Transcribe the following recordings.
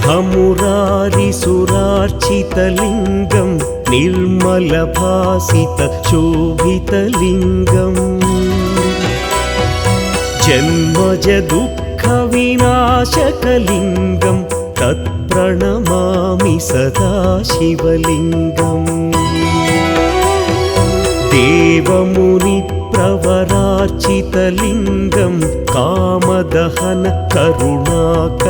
ब्रह्ममुरारिसुरार्चितलिङ्गं निर्मलभासितशोभितलिङ्गम् जन्मजदुःखविनाशकलिङ्गं तत्प्रणमामि सदा शिवलिङ्गम् देवमुनिप्रवरार्चितलिङ्गं कामदहन करुणाकरलिङ्गम्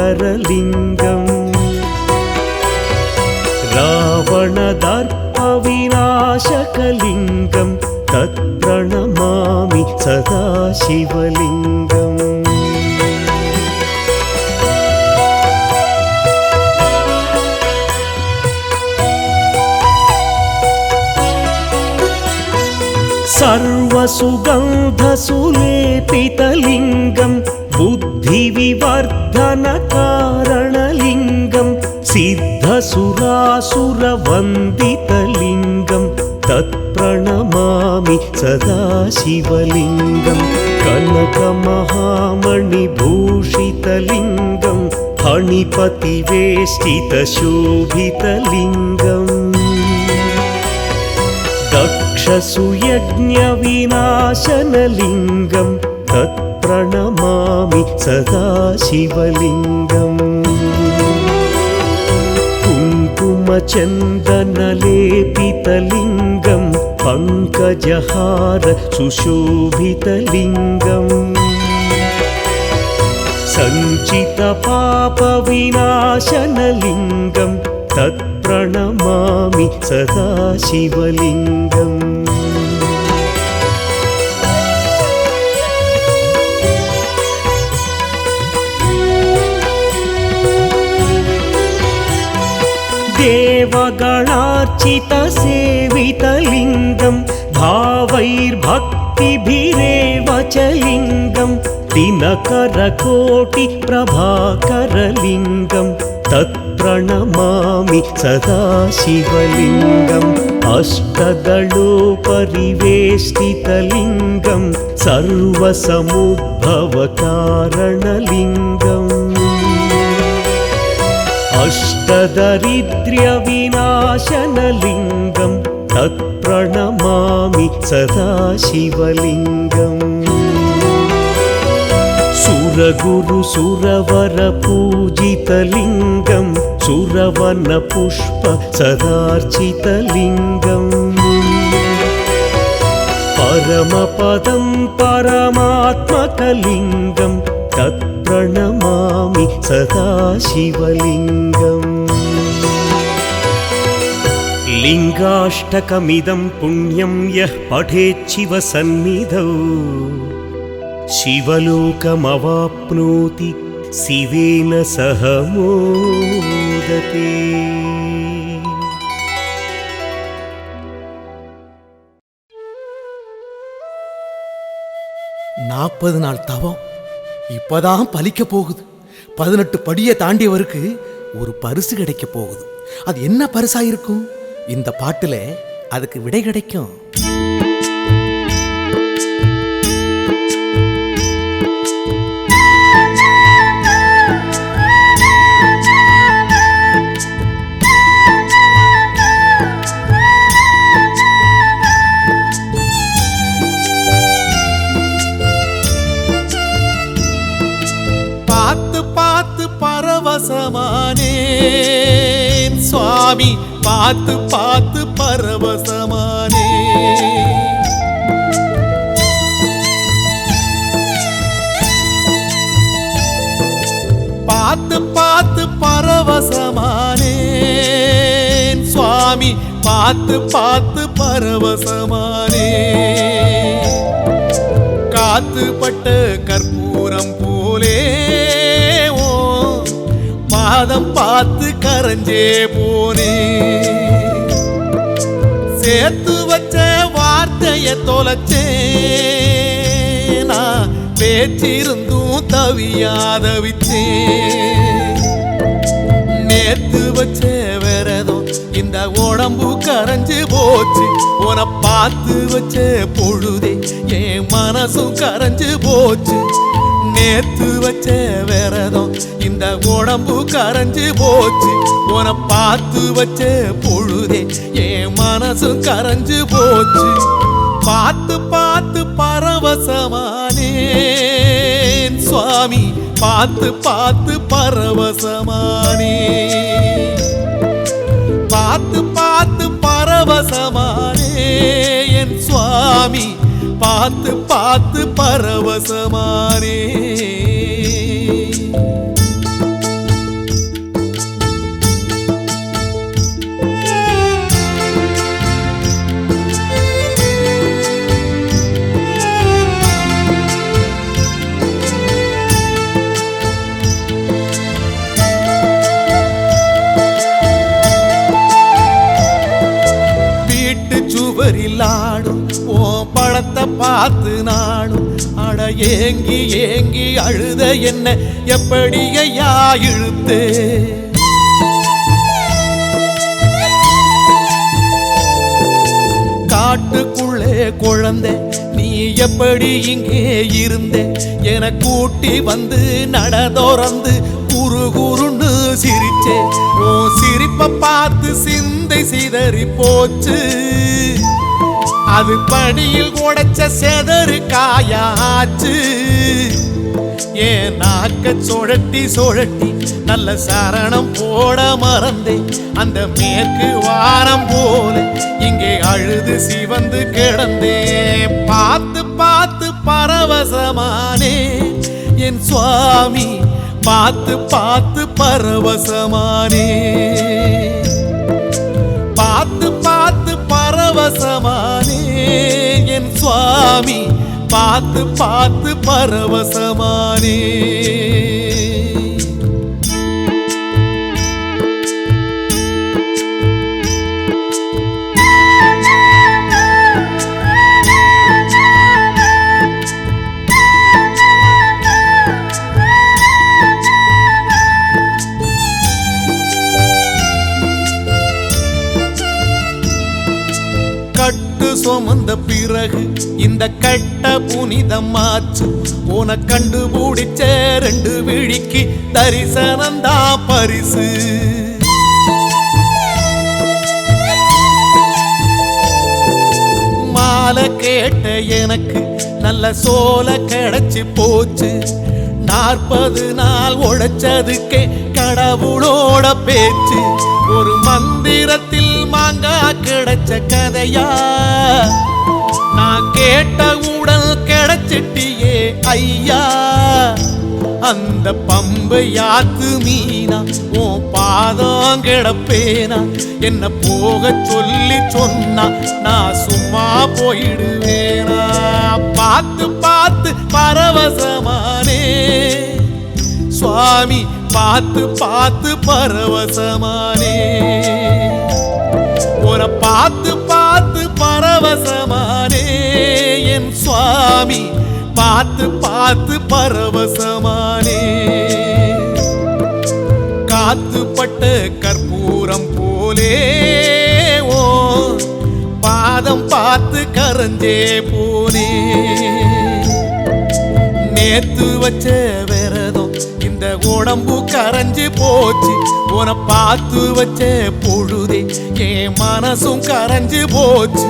रावणदर्पविनाशकलिङ्गं तत्प्रणमामि सदा शिवलिङ्गम् सर्वसुगन्धसुलेपितलिङ्गं बुद्धिविवर्धनकारणलिङ्गं सिद्धसुरासुरवन्दितलिङ्गं तत्प्रणमामि सदा शिवलिङ्गं कनकमहामणिभूषितलिङ्गं फणिपतिवेष्टितशोभितलिङ्गम् दक्षसुयज्ञविनाशनलिङ्गं तत्प्रणमामि सदा शिवलिङ्गम् कुङ्कुमचन्दनलेपितलिङ्गं पङ्कजहार सुशोभितलिङ्गम् सञ्चितपापविनाशनलिङ्गं तत्प्रणमामि सदा शिवलिङ्गम् देवगणार्चितसेवितलिङ्गं भावैर्भक्तिभिरेव च लिङ्गं दिनकरकोटिप्रभाकरलिङ्गं तत्प्रणमामि सदा शिवलिङ्गम् अष्टदलोपरिवेष्टितलिङ्गं सर्वसमुद्भवकारणलिङ्गम् अष्टदरिद्र्यविनाशनलिङ्गं तत्प्रणमामि सदा शिवलिङ्गम् सुरगुरुसुरवरपूजितलिङ्गं सुरवनपुष्प सदार्चितलिङ्गम् परमपदं परमात्मकलिङ्गं तत्प्रणमामि सदा शिवलिङ्गम् लिङ्गाष्टकमिदं पुण्यं यः पठेच्छिवसन्निधौ शिवलोकमवाप्नोति शिवेन सह मोदते। 40 நாள் தவம் இப்பதான் பலிக்க போகுது. 18 படியை தாண்டியவருக்கு ஒரு பரிசு கிடைக்க போகுது. அது என்ன பரிசா இருக்கும்? இந்த பாட்டுல அதுக்கு விடை கிடைக்கும். பரவசமானேன் சுவாமி, பார்த்து பார்த்து பரவசமானே. பார்த்து பார்த்து பரவசமானேன் சுவாமி, பார்த்து பார்த்து பரவசமானே. காத்துப்பட்ட கற்பூரம் போலே பாதம் பார்த்து கரைஞ்சே போனே. சேர்த்து வச்ச வார்த்தைய தொலைச்சேன், நான் பேச்சிருந்தும் தவியாதவிச்சேன். நேத்து வச்ச விரதம் இந்த உடம்பு கரைஞ்சு போச்சு. உன பார்த்து வச்ச பொழுதே என் மனசும் கரைஞ்சு போச்சு. நேத்து வச்ச விரதம் இந்த உடம்பு கரைஞ்சு போச்சு. உன பார்த்து வச்ச பொழுதே என் மனசும் கரைஞ்சு போச்சு. பார்த்து பார்த்து பரவசமானேன் சுவாமி, பார்த்து பார்த்து பரவசமானே. பார்த்து பார்த்து பரவசமானே என் சுவாமி, பார்த்து பார்த்து பரவசமானே. சுவரிலாடும் ஓ படத்தை பார்த்து நாடும் அட ஏங்கி ஏங்கி அழுத என்ன எப்படி ஐயா இழுத்து. காட்டுக்குள்ளே குழந்தை நீ எப்படி இங்கே இருந்தே என கூட்டி வந்து நடதோறந்து குறு குருன்னு சிரிச்சே. ஓ சிரிப்ப பார்த்து சிந்தை சிதறி போச்சு. அது படியில் உடைச்ச செதறு காயாச்சு. ஏன் நாக்க சுழட்டி சுழட்டி நல்ல சரணம் போட மறந்தே. அந்த மேற்கு வாரம் போல இங்கே அழுது சிவந்து கிடந்தே. பார்த்து பார்த்து பரவசமானே என் சுவாமி, பார்த்து பார்த்து பரவசமானே. பார்த்து பார்த்து பரவசமானே என் சுவாமி, பார்த்து பார்த்து பரவசமானே. கட்டு சுமந்த பிறகு இந்த கட்ட புனிதமாச்சு. உன கண்டுபிடிச்ச 2 விழிக்கு தரிசனந்தா பரிசு. மாலை கேட்ட எனக்கு நல்ல சோல கிடைச்சு போச்சு. 40 நாள் உழைச்சதுக்கே கடவுளோட பேச்சு. ஒரு மந்திரத்தில் மாங்கா கிடைச்ச கதையா, நான் கேட்ட உடல் கிடைச்சிட்டியே ஐயா. அந்த பம்பை யாத்து மீனா உன் பாதம் கிடப்பேனா. என்ன போக சொல்லி சொன்னா நான் சும்மா போயிடுவேனா. பார்த்து பார்த்து பரவசமானே சுவாமி, பார்த்து பார்த்து பரவசமானே. உன பார்த்து பார்த்து பரவசமானே என் சுவாமி, பார்த்து பார்த்து பரவசமானே. காத்துப்பட்ட கற்பூரம் போலே ஓ பாதம் பார்த்து கரைஞ்சே போனே. நேத்து வச்ச விரதம் இந்த உடம்பு கரைஞ்சு போச்சு. உன பார்த்து வச்ச பொழுதே என் மனசும் கரைஞ்சு போச்சு.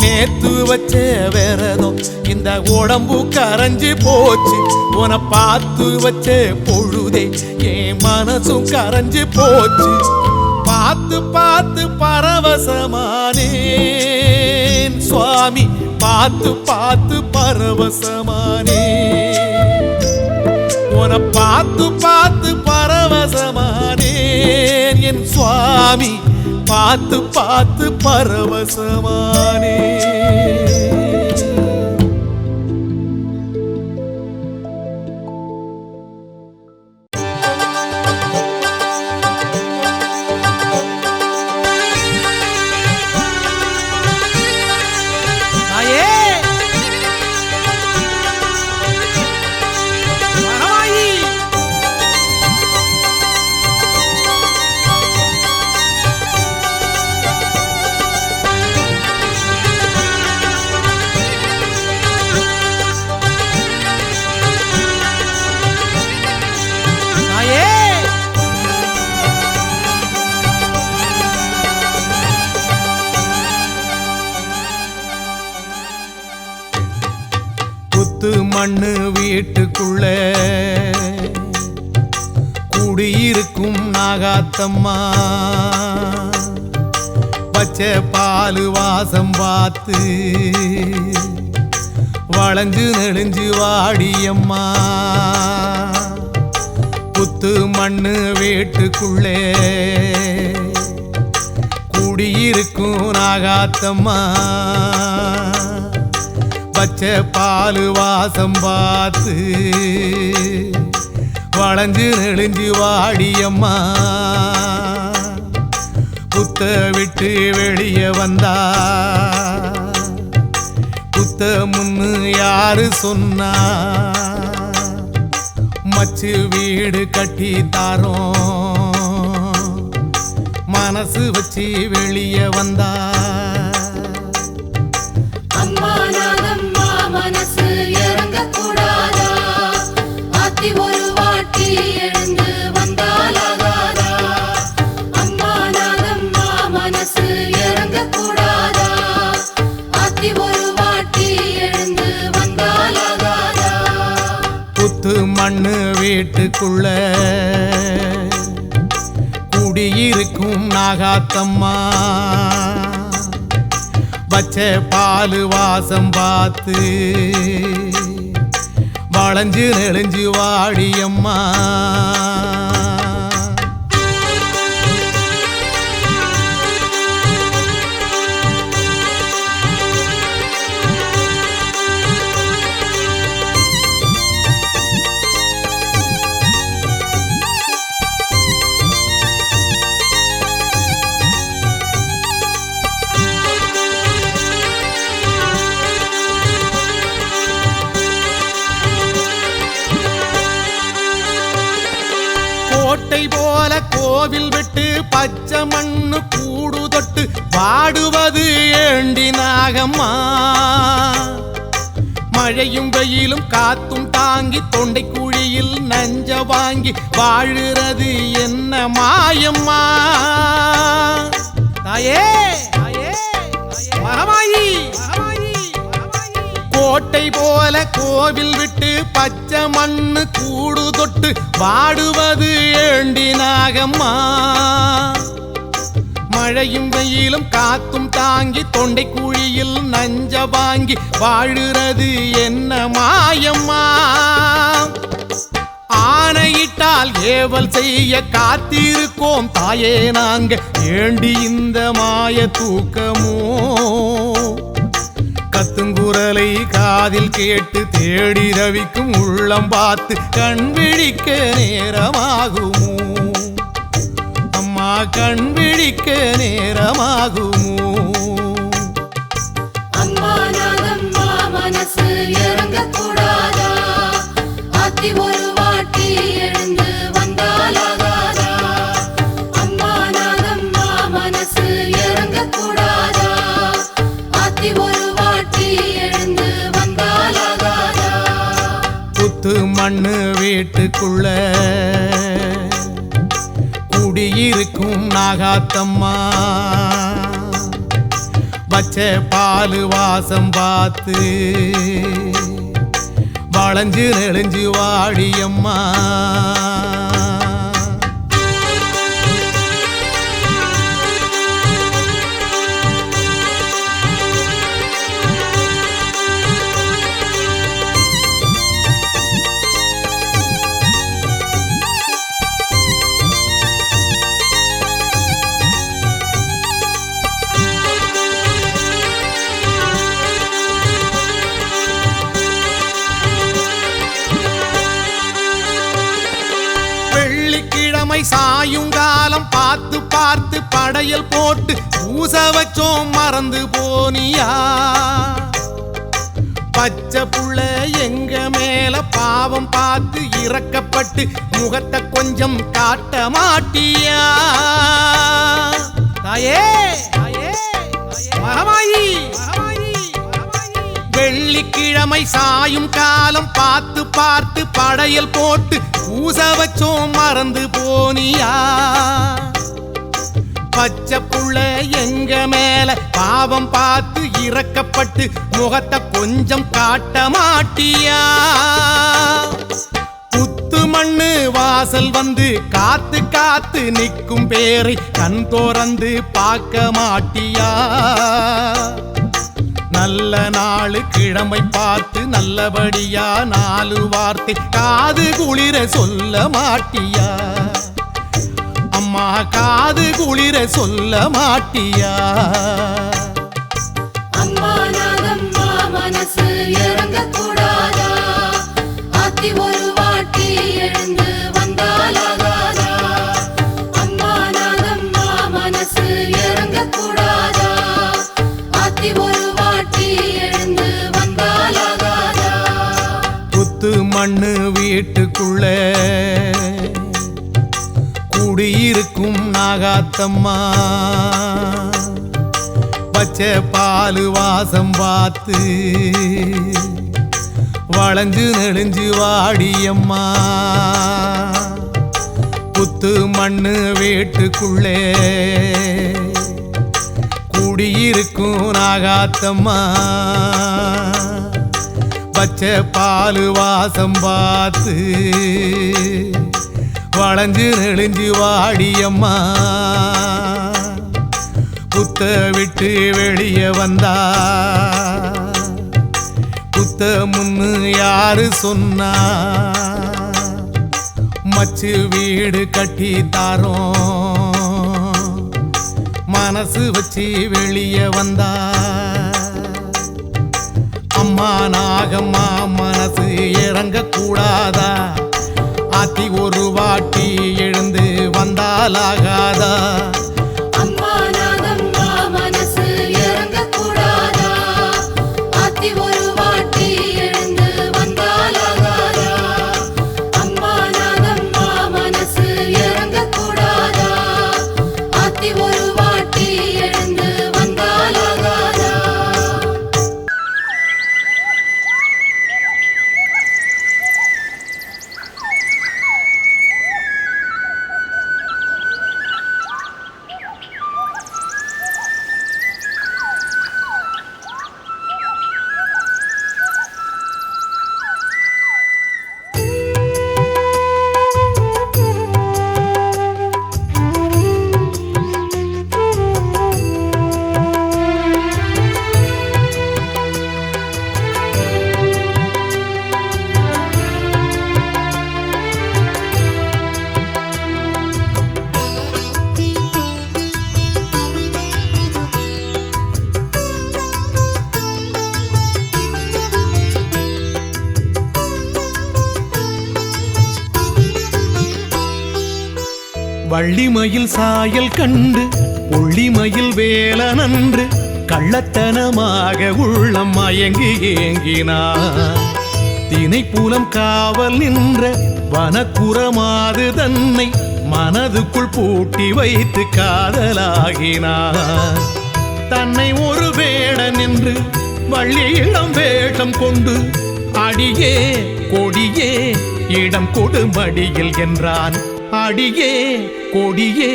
நேத்து வச்ச விரதம் இந்த உடம்பு கரைஞ்சு போச்சு. உன பார்த்து வச்ச பொழுதே என் மனசும் கரைஞ்சு போச்சு. பார்த்து பார்த்து பரவசமானேன் சுவாமி, பார்த்து பார்த்து பரவசமானே. உன பார்த்து பார்த்து பரவசமானேன் என் சுவாமி, பார்த்து பார்த்து பரவசமானே. புத்து மண்ணு வீட்டுக்குள்ள குடியிருக்கும் நாகாத்தம்மா பச்சை பாலு வாசம் பார்த்து வளைஞ்சு நெளிஞ்சு வாடியம்மா புத்து மண்ணு வீட்டுக்குள்ளே குடியிருக்கும் நாகாத்தம்மா பச்சை பாலு வாசம் பார்த்து வளைஞ்சு நெளிஞ்சு வாடியம்மா புத்த விட்டு வெளியே வந்தா புத்த முன்னு யாரு சொன்னா மச்சு வீடு கட்டி தாரோம் மனசு வச்சு வெளியே வந்தா அம்மா நாகம்மா மனசு இறங்க கூடாதா ஆத்தி ஒரு வாட்டி எழுந்து வந்தாலாகாதா அம்மா நாகம்மா மனசு இறங்க கூடாதா ஆத்தி ஒரு வாட்டி எழுந்து வந்தாலாகாதா புத்து மண்ணு வீட்டுக்குள்ள குடியிருக்கும் நாகாத்தம்மா பச்சை பாலு வாசம் பார்த்து வளைஞ்சு நெளிஞ்சு வாடியம்மா கோட்டை போல கோவில் விட்டு பச்சை மண்ணு கூடு தொட்டு பாடுவது ஏண்டி நாகம்மா மழையும் வெயிலும் காத்தும் தாங்கி தொண்டை குழியில் நஞ்ச வாங்கி வாழுறது என்ன மாயம்மா தாயே மகமாயி கோட்டை போல கோவில் விட்டு பச்சை மண்ணு கூடு தொட்டு வாடுவது ஏண்டி நாகம்மா மழையும் வெயிலும் காத்தும் தாங்கி தொண்டை குழியில் நஞ்ச வாங்கி வாழுறது என்ன மாயம்மா ஆணையிட்டால் ஏவல் செய்ய காத்திருக்கோம் தாயே நாங்க ஏண்டி இந்த மாய தூக்கமோ கத்துங்குரலை காதில் கேட்டு தேடி ரவிக்கும் உள்ளம் பார்த்து கண் விழிக்க நேரமாகுமோ அம்மா கண் விழிக்க நேரமாகுமோ அம்மா நாகம்மா மனசு இறங்க கூடாதா ஆத்தி ஒரு வாட்டி எழுந்து வந்தாலாகாதா அம்மா நாகம்மா மனசு இறங்க கூடாதா ஆத்தி ஒரு வாட்டி எழுந்து வந்தாலாகாதா புத்து மண்ணு வீட்டுக்குள்ள குடியிருக்கும் நாகாத்தம்மா பச்சை பாலு வாசம் பார்த்து வளைஞ்சு நெளிஞ்சு வாடியம்மா சாயுங்காலம் பார்த்து பார்த்து படையல் போட்டு பூச வச்சோம் மறந்து போனியா பச்சை புள்ள எங்க மேல பாவம் பார்த்து இறக்கப்பட்டு முகத்தை கொஞ்சம் காட்ட மாட்டியா தாயே மகமாயி வெள்ளிக்கிழமை சாயும் காலம் பார்த்து பார்த்து படையல் போட்டு பூச வச்சோம் மறந்து போனியா பச்சை புள்ள எங்க மேல பாவம் பார்த்து இறக்கப்பட்டு முகத்தை கொஞ்சம் காட்ட மாட்டியா? புத்து மண்ணு வாசல் வந்து காத்து காத்து நிற்கும் பேரை கண் தோறந்து பார்க்க மாட்டியா? நல்ல நாளு கிழமை பார்த்து நல்லபடியா 4 வார்த்தை காது குளிர சொல்ல மாட்டியா? அம்மா காது குளிர சொல்ல மாட்டியா? அம்மா நாகம்மா மனசு இறங்க கூடாதா? ஆத்தி ஒரு வாட்டி எழுந்து வந்தாலாகாதா? அம்மா நாகம்மா மனசு இறங்க கூடாதா? ஆத்தி ஒரு வாட்டி எழுந்து வந்தாலாகாதா? புத்து மண்ணு வீட்டுக்குள்ள குடியிருக்கும் நாகாத்தம்மா பச்சை பாலு வாசம் பார்த்து வளைஞ்சு நெளிஞ்சு வாடியம்மா. புத்து மண்ணு வீட்டுக்குள்ளே குடியிருக்கும் நாகாத்தம்மா பச்சை பாலு வாசம் பார்த்து வளைஞ்சு நெளிஞ்சு வாடியம்மா. புத்த விட்டு வெளியே வந்தா புத்த முன்னு யாரு சொன்னா? மச்சு வீடு கட்டி தாரோம் மனசு வச்சு வெளியே வந்தா. அம்மா நாகம்மா மனசு இறங்க கூடாதா? ஆத்தி ஒரு வாட்டி எழுந்து வந்தாலாகாதா? அம்மா நாகம்மா மனசு இறங்க கூடாதா? ஆத்தி ஒரு வாட்டி எழுந்து வந்தாலாகாதா? அம்மா நாகம்மா மனசு இறங்க கூடாதா? ஆத்தி ஒரு வாட்டி எழுந்து வந்தாலாகாதா? வள்ளிமயில் சாயல் கண்டு ஒள்ளிமயில் வேலனன்று கள்ளத்தனமாக உள்ளம் மயங்கி ஏங்கினான். தினைப்புலம் காவல் நின்ற வனக்குறமாது தன்னை மனதுக்குள் பூட்டி வைத்து காதலாகினான். தன்னை ஒரு வேடன் என்று வள்ளியிடம் வேஷம் கொண்டு அடியே கொடியே இடம் கொடு மடியில் என்றான். அடியே கொடியே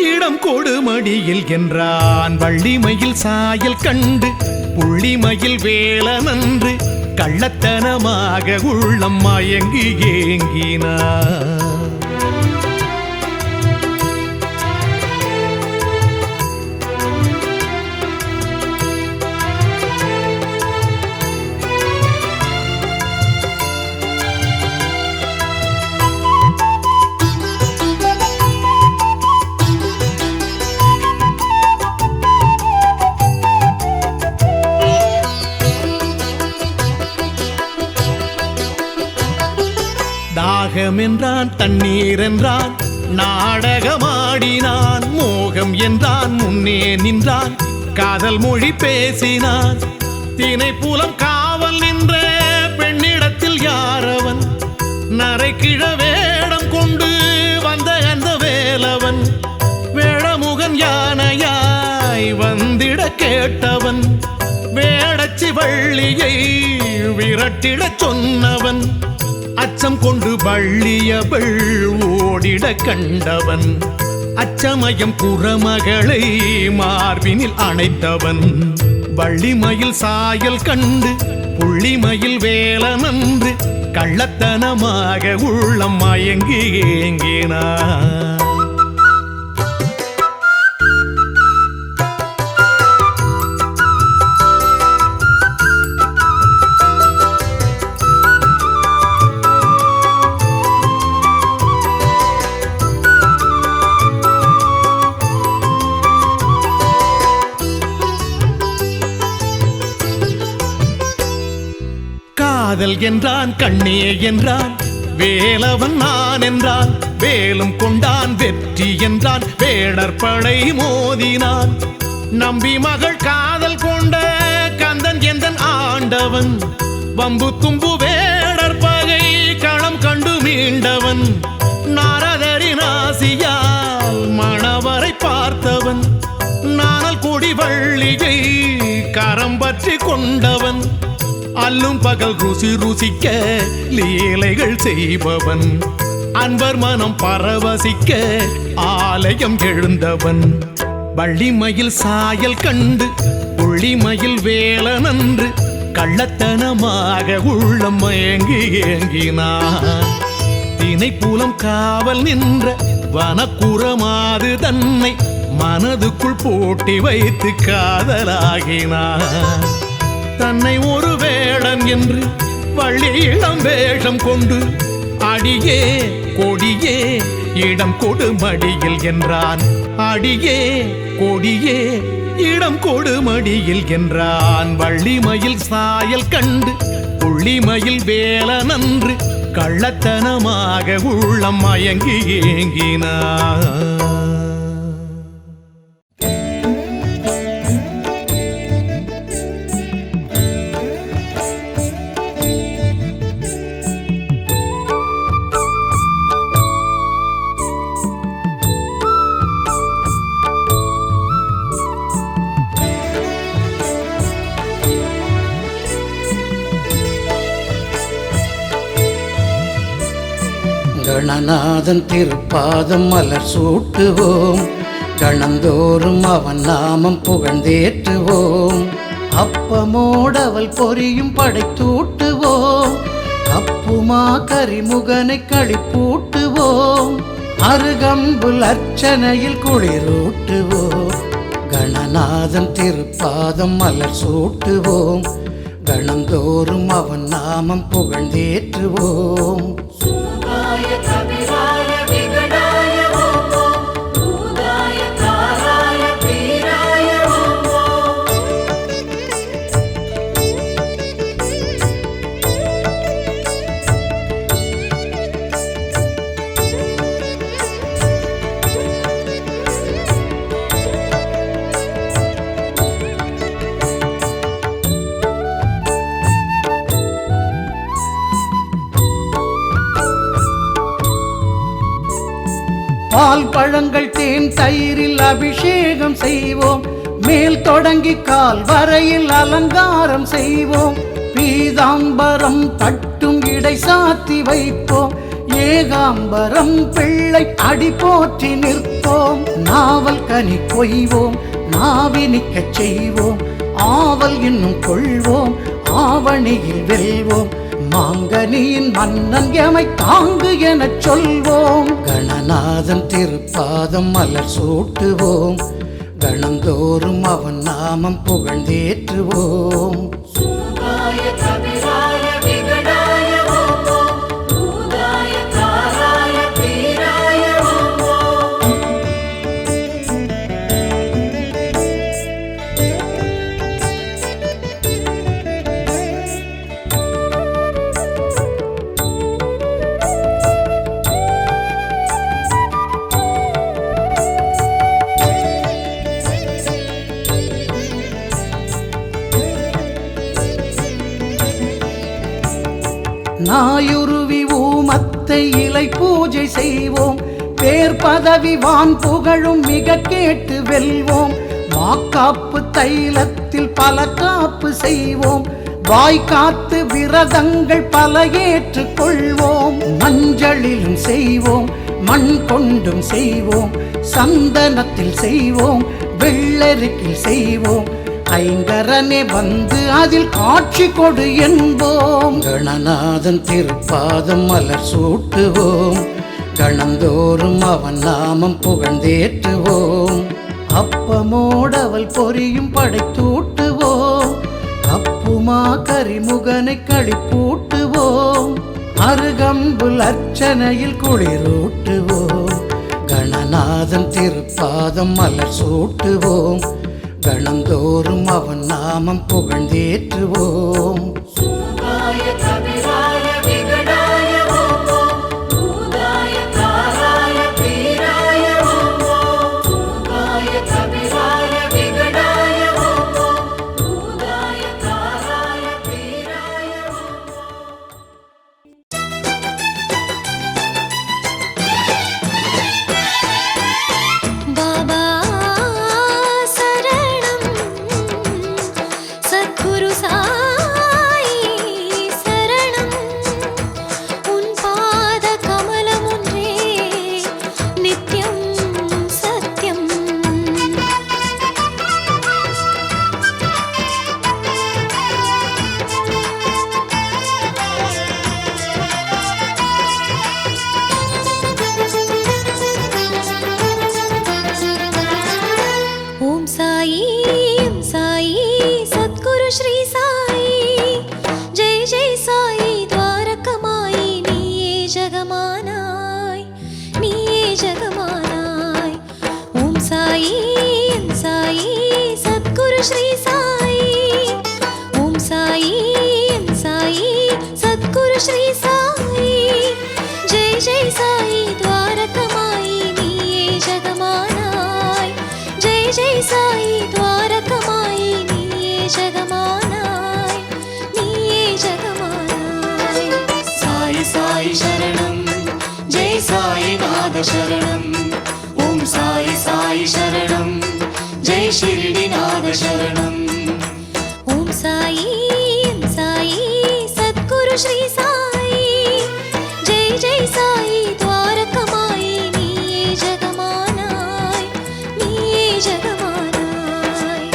இடம் கொடு மடியில் என்றான். வள்ளிமயில் சாயல் கண்டு புள்ளிமயில் வேலனன்று கள்ளத்தனமாக உள்ளம் மயங்கி ஏங்கினான். தாகம் என்றான் தண்ணீர் என்றான் நாடகமாடினான். மோகம் என்றான் முன்னே நின்றான் காதல் மொழி பேசினான். தினைப்புலம் காவல் நின்ற பெண்ணிடத்தில் யாரவன்? நரைக்கிழ வேடம் கொண்டு வந்த அந்த வேலவன். வேடமுகன் யானையாய் வந்திட கேட்டவன். வேடச்சி வள்ளியை விரட்டிடச் சொன்னவன். அச்சம் கொண்டு வள்ளியவள் ஓடிட கண்டவன். அச்சமயம் புறமகளை மார்பினில் அணைத்தவன் வள்ளிமயில் சாயல் கண்டு புள்ளிமயில் வேலனன்று கள்ளத்தனமாக உள்ளம் மயங்கி ஏங்கினான். காதல் என்றான் கண்ணே என்றான் வேலவன் நான் என்றான் வேலும் கொண்டான் வெற்றி என்றான் வேடர் படை மோதினான். நம்பி மகள் காதல் கொண்ட கந்தன் எந்தன் ஆண்டவன் வம்பு தும்பு வேடர் பகை களம் கண்டு மீண்டவன். நாரதரின் ஆசியால் மணவரை பார்த்தவன் நானல் கொடி வள்ளியை கரம் பற்றி கொண்டவன். அல்லும் பகல் ருசி ருசிக்க லீலைகள் செய்பவன் அன்பர் மனம் பரவசிக்க ஆலயம் எழுந்தவன். வள்ளிமயில் சாயல் கண்டு புள்ளிமயில் வேலனன்று கள்ளத்தனமாக உள்ளம் மயங்கி ஏங்கினான். தினைப்புலம் காவல் நின்ற வனக்குறமாது தன்னை மனதுக்குள் போட்டி வைத்து காதலாகினான். தன்னை ஒரு வேடன் என்று வள்ளியிடம் வேஷம் கொண்டு அடியே கொடியே இடம் கொடு மடியில் என்றான். அடியே கொடியே இடம் கொடு மடியில் என்றான். வள்ளிமயில் சாயல் கண்டு புள்ளிமயில் வேலனன்று கள்ளத்தனமாக உள்ளம் மயங்கி ஏங்கினான். கணநாதன் திருப்பாதம் மலர் சூட்டுவோம், கணந்தோறும் அவன் நாமம் புகழ்ந்தேற்றுவோம். அப்பமோடவள் பொரியும் படைத்தூட்டுவோம், அப்புமா கரிமுகனை களிப்பூட்டுவோம். அருகம்புல் அர்ச்சனையில் குளிரூட்டுவோம், கணநாதன் திருப்பாதம் மலர் சூட்டுவோம். கணந்தோறும் அவன் நாமம் புகழ்ந்தேற்றுவோம். பால் பழங்கள் தேன் தயிரில் அபிஷேகம் செய்வோம், மேல் தொடங்கி கால் வரையில் அலங்காரம் செய்வோம். பீதாம்பரம் பட்டும் இடை சாத்தி வைப்போம், ஏகாம்பரம் பிள்ளை அடி போற்றி நிற்போம். நாவல் கனி கொய்வோம், நாவினிக்கச் செய்வோம், ஆவல் இன்னும் கொள்வோம், ஆவணியில் வெல்வோம். மாங்கனியின் மன்னன் எமை தாங்கு எனச் சொல்வோம். கணநாதன் திருப்பாதம் மலர் சூட்டுவோம், கணந்தோறும் அவன் நாமம் புகழ்ந்தேற்றுவோம். நாயுருவி ஊமத்தை இலை பூஜை செய்வோம், பேர் பதவி வான் புகழும் மிக கேட்டு வெல்வோம். வாக்காப்பு தைலத்தில் பல காப்பு செய்வோம், வாய்க்காத்து விரதங்கள் பல ஏற்றுக் கொள்வோம். மஞ்சளிலும் செய்வோம், மண் கொண்டும் செய்வோம், சந்தனத்தில் செய்வோம், வெள்ளரிக்கில் செய்வோம். ஐங்கரனே வந்து அதில் காட்சி கொடு என்போம். கணநாதன் திருப்பாதம் மலர் சூட்டுவோம், கணந்தோறும் அவன் நாமம் புகழ்ந்தேற்றுவோம். அப்பமோடவள் பொரியும் படைத்தூட்டுவோம், அப்புமா கரிமுகனை களிப்பூட்டுவோம். அருகம்புல் அர்ச்சனையில் குளிரூட்டுவோம், கணநாதன் திருப்பாதம் மலர் சூட்டுவோம். கணந்தோறும் அவன் நாமம் புகழ்ந்தேற்றுவோம். சூதாய கபிராய விகடாய ஓம் ஓம், பூதாய தாராய பீராய ஓம் ஓம். சூதாய கபிராய விகடாய ஓம் ஓம், பூதாய தாராய பீராய ஓம் ஓம். பாபா சரணம், சத்குரு சாயி சரணம். உன் பாத கமலம் ஒன்றே நித்யம் சத்யம். ஓம் சாயி ஓம் சாயி சத்குரு ஸ்ரீ சாயி. ஜெய் ஜெய் சாயி துவாரகமாயி, நீயே ஜெகமானாய், நீயே ஜெகமானாய். ஓம் சாயி ஓம் சாயி சத்குரு ஸ்ரீ சாயி. ஓம் சாயி ஓம் சாயி சத்குரு ஸ்ரீ சாயி. ஜெய் ஜெய் சாயி துவாரகமாயி, நீயே ஜெகமானாய். ஜெய் ஜெய் சாயி துவாரகமாயி, நீயே ஜெகமானாய், நீயே ஜெகமானாய். சாயி சாயி சரணம், ஜெய் சாயி நாத சரணம். ஓம் சாயி சாயி சரணம், ஜெய் ஷிரடி நாத சரணம். ஓம் சாயி ஓம் சாயி சத்குரு ஸ்ரீ சாயி. ஜெய் ஜெய் சாயி துவாரகமாயி, நீயே ஜெகமானாய், நீயே ஜெகமானாய்.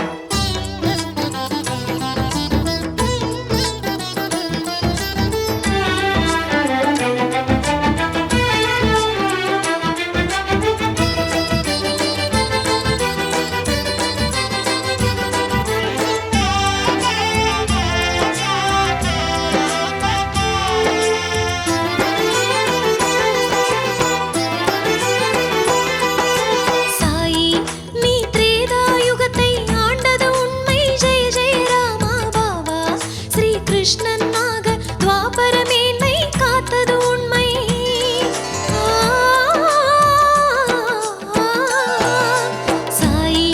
சாயி நீ திரேதாயுகத்தை ஆண்டது உண்மை. ஜெய ஜெய ராமா பாபா ஸ்ரீ கிருஷ்ணனாக துவாபர மேன்மை காத்தது உண்மை. சாயி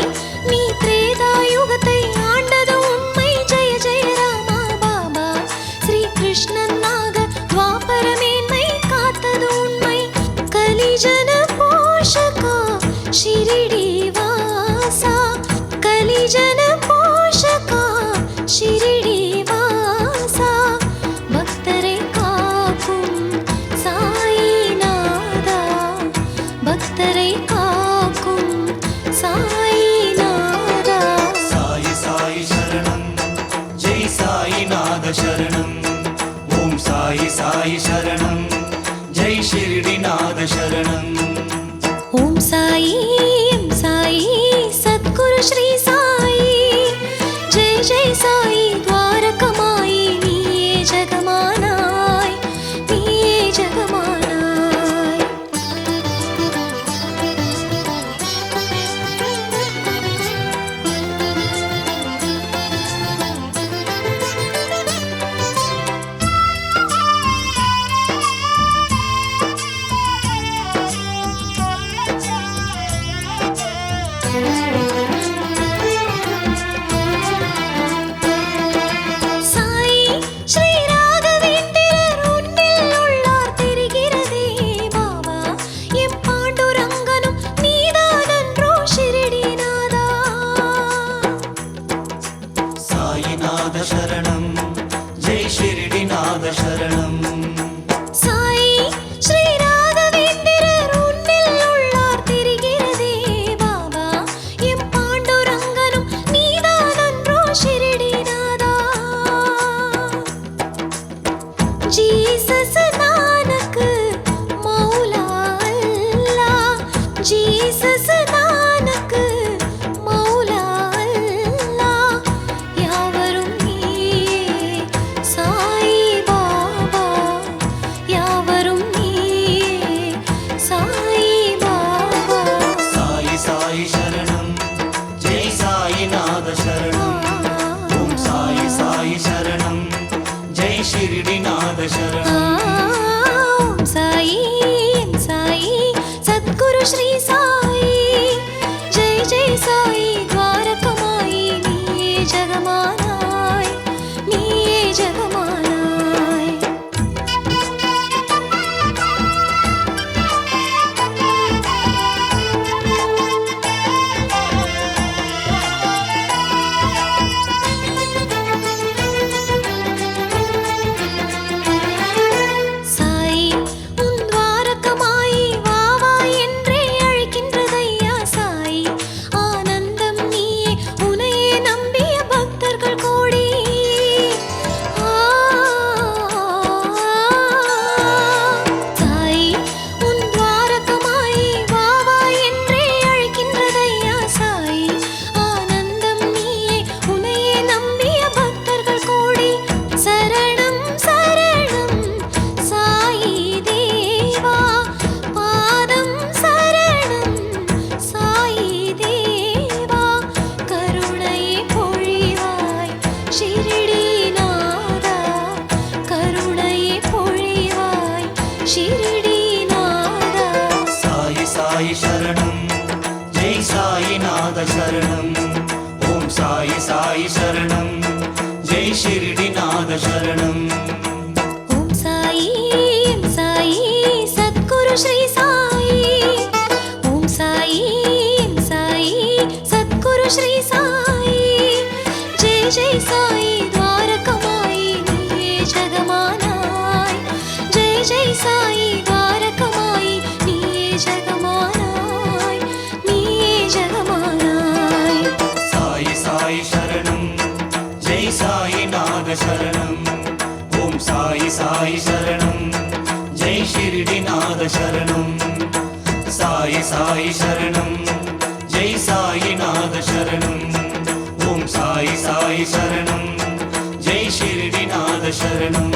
நீ திரேதாயுகத்தை ஆண்டது உண்மை. ஜெய ஜெய ராமா பாபா ஸ்ரீ கிருஷ்ணனாக துவாபர மேன்மை காத்தது உண்மை. கலிஜன போஷகா ಶಿರಿಡಿ ವಾಸ, ಕಲಿಜನ ಪೋಷಕ ಶಿರಿಡಿ ವಾಸ. ಭಕ್ತರೆ ಕಾಕುಂ ಸಾಯಿನಾಥ, ಭಕ್ತರೆ ಕಾಕುಂ ಸಾಯಿನಾಥ. சாயி சாயி சரணம், ஜெய் சாயி நாத சரணம். ஓம் சாயி சாயி சரணம், ஜெய் ஷிரடி நாத சரணம். ஓம் சாயி ஓம் சாயி சத்குரு ஸ்ரீ சாயி. ஜெய் ஜெய் சாயி துவாரகமாயி, நீயே ஜெகமானாய், நீயே ஜெகமானாய். சாயி ஸ்ரீ ராகவேந்திரர் உன்னில் உள்ளார் தெரிகிறதே பாபா. எம் பாண்டுரங்கனும் நீதானன்றோ ஷிரடிநாதா. சாயிநாத சரணம், ஜெய் ஷிரடி நாத சரணம். சாயி ஸ்ரீ ராகவேந்திரர் சரணம் ஓம் சாயி என் சாயி சத்குரு ஸ்ரீ சாயி ஜெய் ஜெய் சாயி துவாரகமாயி நீயே ஜெகமானாய் நீயே ஜெகமானாய் சாயி உன் துவாரகமாயி வா வா என்றே அழைக்கின்றதையா சாயி ஆனந்தம் நீயே உனையே நம்பிய பக்தர்கள் கோடி சாயி உன் துவாரகமாயி வா வா என்றே அழைக்கின்றதையா சாயி ஆனந்தம் நீயே உனையே நம்பிய பக்தர்கள் கோடி சரணம் சரணம் சாயி தேவா பாதம் சரணம் சாயி தேவா கருணையை பொழிவாய் ஷிரடிநாதா கருணையை பொழிவாய் ஷிரடிநாதா சாயி சாயி சரணம் ஜெய் சாயிநாத சரணம் ஓம் சாயி சாயி சரணம் ஜெய் ஷிரடிநாத சரணம் ஓம் சாயி என் சாயி சத்குரு ஸ்ரீ சாயி ஓம் சாயி என் சாயி சத்குரு ஸ்ரீ சாயி ஜெய் ஜெய் சாயி துவாரகமாயி நீயே ஜெகமானாய் ஜெய் ஜெய் சாயி துவாரகமாயி நீயே ஜெகமானாய் நீயே ஜெகமானாய் சாயி சாயி சரணம் ஜெய் சாயிநாத சரணம் ஓம் சாயி சாயி சரணம் ஜெய் ஷிரடிநாத சரணம் சாயி சாயி சரணம் ஜெய் சாயிநாத சரணம் ஓம் சாயி சாயி சரணம் ஜெய் ஷிரடிநாத சரணம்